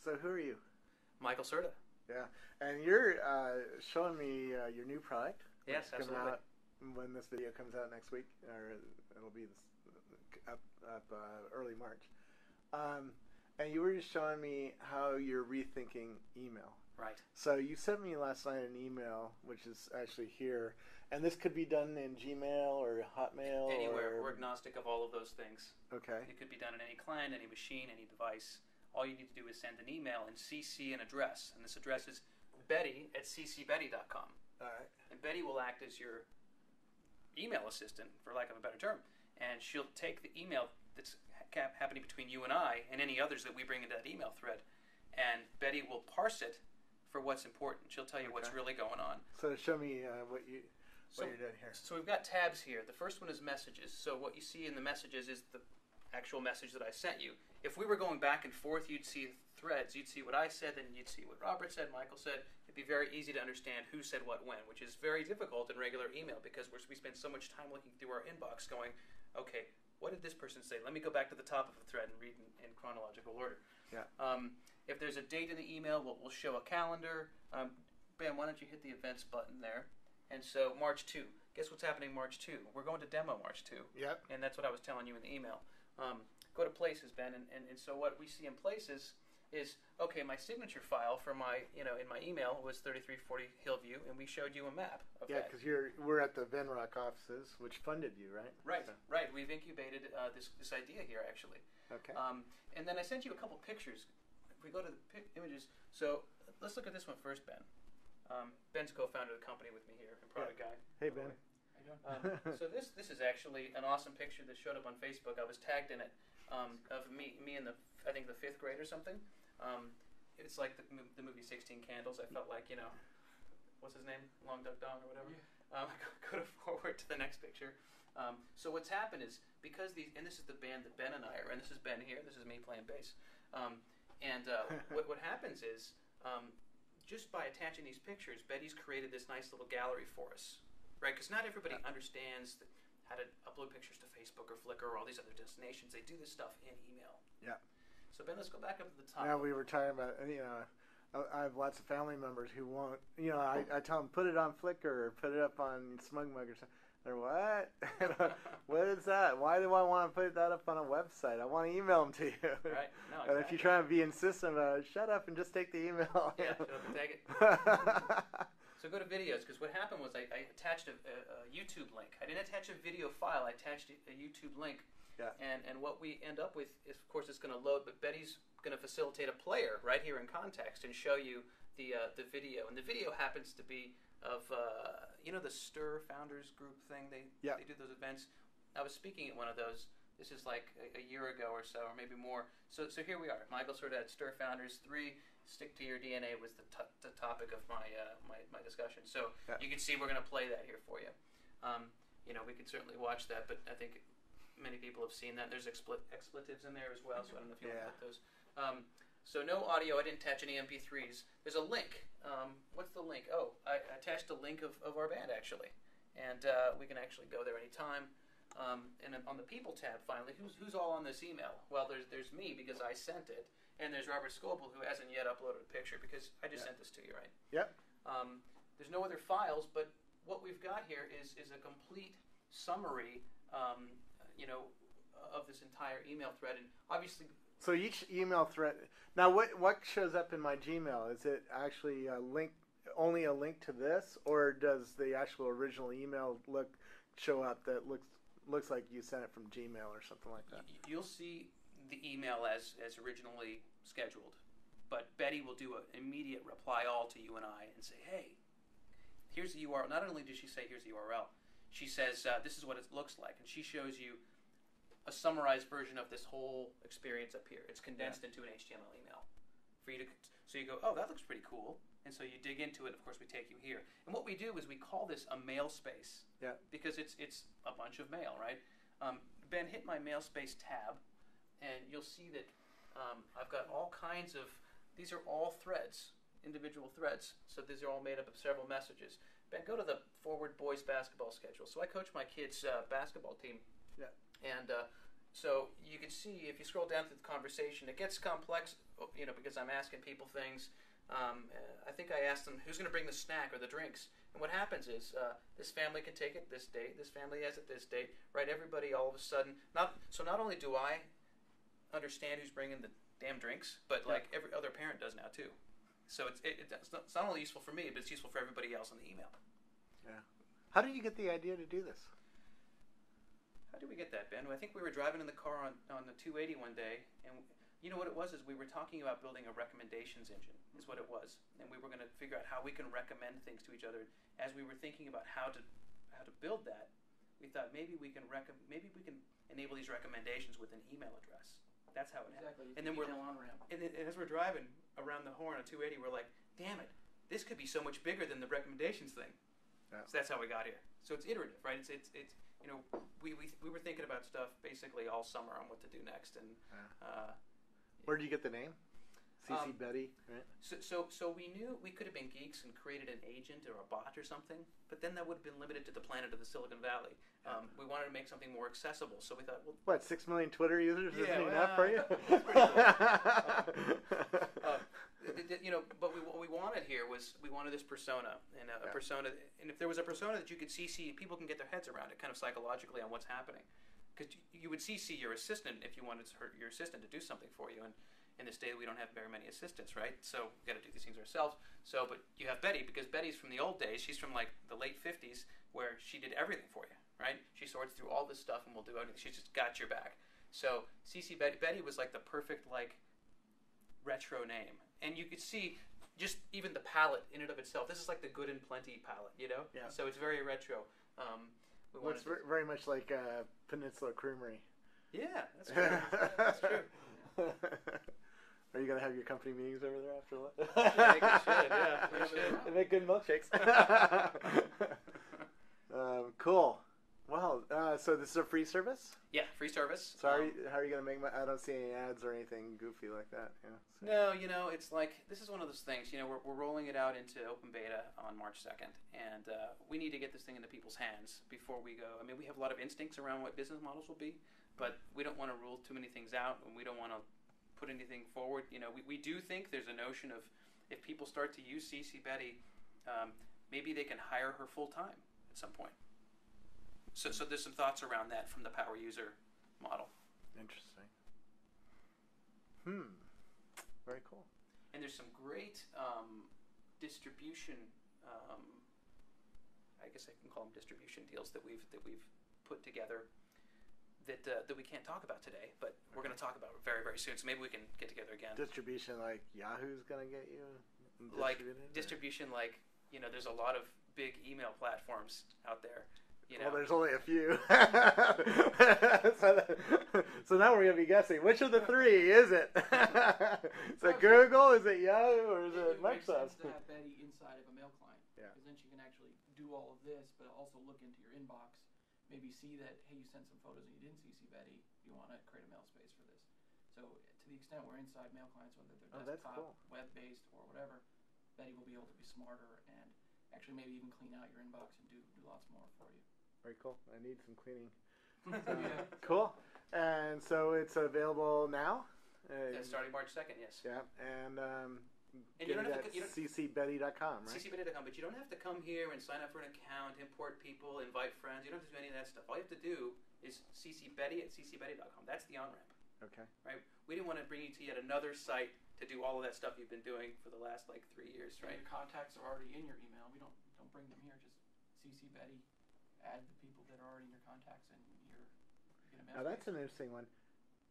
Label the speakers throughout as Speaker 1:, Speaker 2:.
Speaker 1: So who are you?
Speaker 2: Michael Serta.
Speaker 1: Yeah, and you're showing me your new product.
Speaker 2: Yes,
Speaker 1: coming
Speaker 2: absolutely.
Speaker 1: out when this video comes out next week, or it'll be up early March. And you were just showing me how you're rethinking email.
Speaker 2: Right.
Speaker 1: So you sent me last night an email, which is actually here, and this could be done in Gmail or Hotmail.
Speaker 2: Anywhere. We're agnostic of all of those things.
Speaker 1: Okay.
Speaker 2: It could be done on any client, any machine, any device. All you need to do is send an email and CC an address. And this address is Betty@CCBetty.com.
Speaker 1: All right.
Speaker 2: And Betty will act as your email assistant, for lack of a better term. And she'll take the email that's happening between you and I and any others that we bring into that email thread. And Betty will parse it for what's important. She'll tell you what's really going on.
Speaker 1: So show me what you're doing here.
Speaker 2: So we've got tabs here. The first one is messages. So what you see in the messages is the actual message that I sent you. If we were going back and forth, you'd see threads. You'd see what I said, then you'd see what Robert said, Michael said. It'd be very easy to understand who said what when, which is very difficult in regular email because we spend so much time looking through our inbox going, okay, what did this person say? Let me go back to the top of the thread and read in chronological order.
Speaker 1: Yeah.
Speaker 2: If there's a date in the email, we'll show a calendar. Ben, why don't you hit the events button there? And so March 2. Guess what's happening March 2? We're going to demo March 2.
Speaker 1: Yep.
Speaker 2: And that's what I was telling you in the email. Go to Places, Ben, and so what we see in Places is, okay, my signature file for my, in my email was 3340 Hillview, and we showed you a map of that.
Speaker 1: Yeah, because we're at the Venrock offices, which funded you, right?
Speaker 2: Right,
Speaker 1: So.
Speaker 2: right. We've incubated this idea here, actually.
Speaker 1: Okay.
Speaker 2: And then I sent you a couple pictures. If we go to the images, so let's look at this one first, Ben. Ben's co-founder of the company with me here, and product guy.
Speaker 1: Hey, Ben.
Speaker 2: So this is actually an awesome picture that showed up on Facebook. I was tagged in it of me in the, I think, the 5th grade or something. It's like the movie 16 Candles. I felt like, what's his name? Long Duck Dong or whatever. Yeah. Go forward to the next picture. So what's happened is, because and this is the band that Ben and I are in. This is Ben here. This is me playing bass. What happens is, just by attaching these pictures, Betty's created this nice little gallery for us. Right, because not everybody understands how to upload pictures to Facebook or Flickr or all these other destinations. They do this stuff in email.
Speaker 1: Yeah.
Speaker 2: So Ben, let's go back up to the top.
Speaker 1: Now we were talking about, I have lots of family members who won't, I tell them, put it on Flickr or put it up on SmugMug or something. They're, what? What is that? Why do I want to put that up on a website? I want to email them to you.
Speaker 2: Right. No, exactly.
Speaker 1: And if you try and be insistent about it, shut up and just take the email.
Speaker 2: Yeah, shut up and take it. So go to videos, because what happened was I attached a YouTube link. I didn't attach a video file. I attached a YouTube link.
Speaker 1: Yeah.
Speaker 2: And what we end up with is, of course, it's going to load, but Betty's going to facilitate a player right here in context and show you the video. And the video happens to be of, the Stir Founders Group thing. They do those events. I was speaking at one of those. This is like a year ago or so, or maybe more. So here we are. Michael Serta at Stir Founders 3. Stick to your DNA was the topic of my discussion. So you can see we're going to play that here for you. We can certainly watch that, but I think many people have seen that. There's expletives in there as well, so I don't know if you want to put those. So no audio. I didn't attach any MP3s. There's a link. What's the link? Oh, I attached a link of our band, actually. And we can actually go there anytime. And on the People tab, finally, who's all on this email? Well, there's me, because I sent it. And there's Robert Scoble, who hasn't yet uploaded a picture, because I just sent this to you, right?
Speaker 1: Yep.
Speaker 2: There's no other files, but what we've got here is a complete summary, of this entire email thread. And obviously...
Speaker 1: So each email thread... Now, what shows up in my Gmail? Is it actually only a link to this, or does the actual original email show up that looks like you sent it from Gmail or something like that?
Speaker 2: You'll see the email as originally scheduled, but Betty will do an immediate reply all to you and I and say, hey, here's the URL. Not only does she say here's the URL, she says this is what it looks like, and she shows you a summarized version of this whole experience up here. It's condensed into an HTML email for you to. So you go, oh, that looks pretty cool, and so you dig into it. Of course, we take you here, and what we do is we call this a mail space.
Speaker 1: Yeah. Because
Speaker 2: it's a bunch of mail, right? Ben, hit my mail space tab. And you'll see that I've got all kinds of, these are all threads, individual threads. So these are all made up of several messages. Ben, go to the forward boys basketball schedule. So I coach my kids' basketball team.
Speaker 1: Yeah.
Speaker 2: And So you can see if you scroll down through the conversation, it gets complex, because I'm asking people things. I think I asked them, who's going to bring the snack or the drinks? And what happens is this family can take it this date, this family has it this date, right? Everybody all of a sudden, not only do I understand who's bringing the damn drinks, but like every other parent does now too. So it's not only useful for me, but it's useful for everybody else on the email.
Speaker 1: Yeah. How did you get the idea to do this?
Speaker 2: How did we get that, Ben? I think we were driving in the car on the 280 one day, and you know what it was is we were talking about building a recommendations engine, is what it was. And we were going to figure out how we can recommend things to each other. As we were thinking about how to build that, we thought maybe we can enable these recommendations with an email address. That's how it happened. And then as we're driving around the horn on 280, we're like, damn it, this could be so much bigger than the recommendations thing. Yeah. So that's how we got here. So it's iterative, right? It's we were thinking about stuff basically all summer on what to do next. And
Speaker 1: where did you get the name? CCBetty, right?
Speaker 2: So we knew we could have been geeks and created an agent or a bot or something, but then that would have been limited to the planet of the Silicon Valley. We wanted to make something more accessible, so we thought, well,
Speaker 1: what, 6 million Twitter users isn't enough for you?
Speaker 2: That's pretty cool. But what we wanted here was we wanted this persona, and a persona, and if there was a persona that you could CC, people can get their heads around it, kind of psychologically on what's happening, because you would CC your assistant if you wanted your assistant to do something for you, and in this day we don't have very many assistants, right? So we got to do these things ourselves. So, but you have Betty, because Betty's from the old days. She's from like the late 50s, where she did everything for you, right? She sorts through all this stuff and will do everything. She's just got your back. So CCBetty was like the perfect like retro name, and you could see just even the palette in and of itself. This is like the Good and Plenty palette, Yeah. So it's very retro.
Speaker 1: It's very much like Peninsula Creamery.
Speaker 2: Yeah, that's true. That's true.
Speaker 1: Are you going to have your company meetings over there after lunch?
Speaker 2: I think we should, yeah. We should.
Speaker 1: They make good milkshakes. Cool. Well, so this is a free service?
Speaker 2: Yeah, free service.
Speaker 1: So how are you going to make I don't see any ads or anything goofy like that.
Speaker 2: Yeah, so. No, it's like, this is one of those things, we're rolling it out into open beta on March 2nd, and we need to get this thing into people's hands before we go. I mean, we have a lot of instincts around what business models will be, but we don't want to rule too many things out, and we don't want to put anything forward. We do think there's a notion of, if people start to use CCBetty, maybe they can hire her full time at some point. So there's some thoughts around that from the power user model.
Speaker 1: Interesting. Very cool.
Speaker 2: And there's some great distribution. I guess I can call them distribution deals that we've put together that we can't talk about today, but we're going to talk about it very, very soon. So maybe we can get together again.
Speaker 1: Distribution like Yahoo's going to get you?
Speaker 2: Like distribution, like, there's a lot of big email platforms out there.
Speaker 1: Well, there's only a few. So now we're going to be guessing. Which of the three is it? Is it Google, is it Yahoo, or is it Microsoft?
Speaker 3: It makes sense to have Betty inside of a mail client.
Speaker 1: Yeah.
Speaker 3: Because then she can actually do all of this, but also look into your inbox. Maybe see that, hey, you sent some photos and you didn't CC Betty. You want to create a mail space for this. So to the extent we're inside mail clients, whether they're desktop, web-based, or whatever, Betty will be able to be smarter and actually maybe even clean out your inbox and do lots more for you.
Speaker 1: Very cool. I need some cleaning. Cool. And so it's available now?
Speaker 2: Starting March 2nd, yes.
Speaker 1: Yeah. And
Speaker 2: you don't have to,
Speaker 1: CCBetty.com, right?
Speaker 2: CCBetty.com, but you don't have to come here and sign up for an account, import people, invite friends. You don't have to do any of that stuff. All you have to do is CCBetty at CCBetty.com. That's the on-ramp.
Speaker 1: Okay.
Speaker 2: Right? We didn't want to bring you to yet another site to do all of that stuff you've been doing for the last 3 years, right?
Speaker 3: Your contacts are already in your email. We don't bring them here. Just CCBetty, add the people that are already in your contacts, and you get a mail.
Speaker 1: Now that's an interesting one.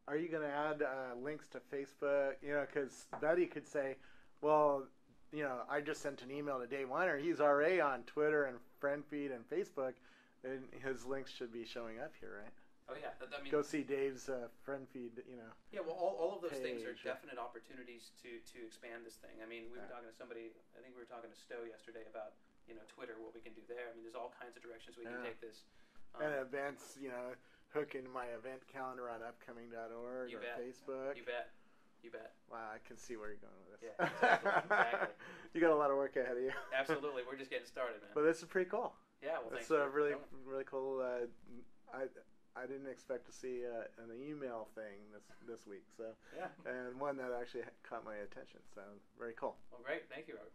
Speaker 1: Are you going to add links to Facebook? Because Betty could say, well, I just sent an email to Dave Weiner. He's already on Twitter and FriendFeed and Facebook, and his links should be showing up here, right?
Speaker 2: Oh yeah, I mean,
Speaker 1: go see Dave's FriendFeed.
Speaker 2: Yeah, well, all of those things are definite opportunities to expand this thing. I mean, we were talking to somebody. I think we were talking to Stowe yesterday about Twitter, what we can do there. I mean, there's all kinds of directions we can take this.
Speaker 1: And events, hook into my event calendar on upcoming.org or
Speaker 2: bet.
Speaker 1: Facebook.
Speaker 2: You bet.
Speaker 1: Wow, I can see where you're going with this.
Speaker 2: Yeah, exactly.
Speaker 1: You got a lot of work ahead of you.
Speaker 2: Absolutely, we're just getting started, man.
Speaker 1: But this is pretty cool.
Speaker 2: Yeah, well,
Speaker 1: it's
Speaker 2: thanks.
Speaker 1: It's really cool. I didn't expect to see an email thing this week. So
Speaker 2: yeah,
Speaker 1: and one that actually caught my attention. So very cool.
Speaker 2: Well, great. Thank you, Robert.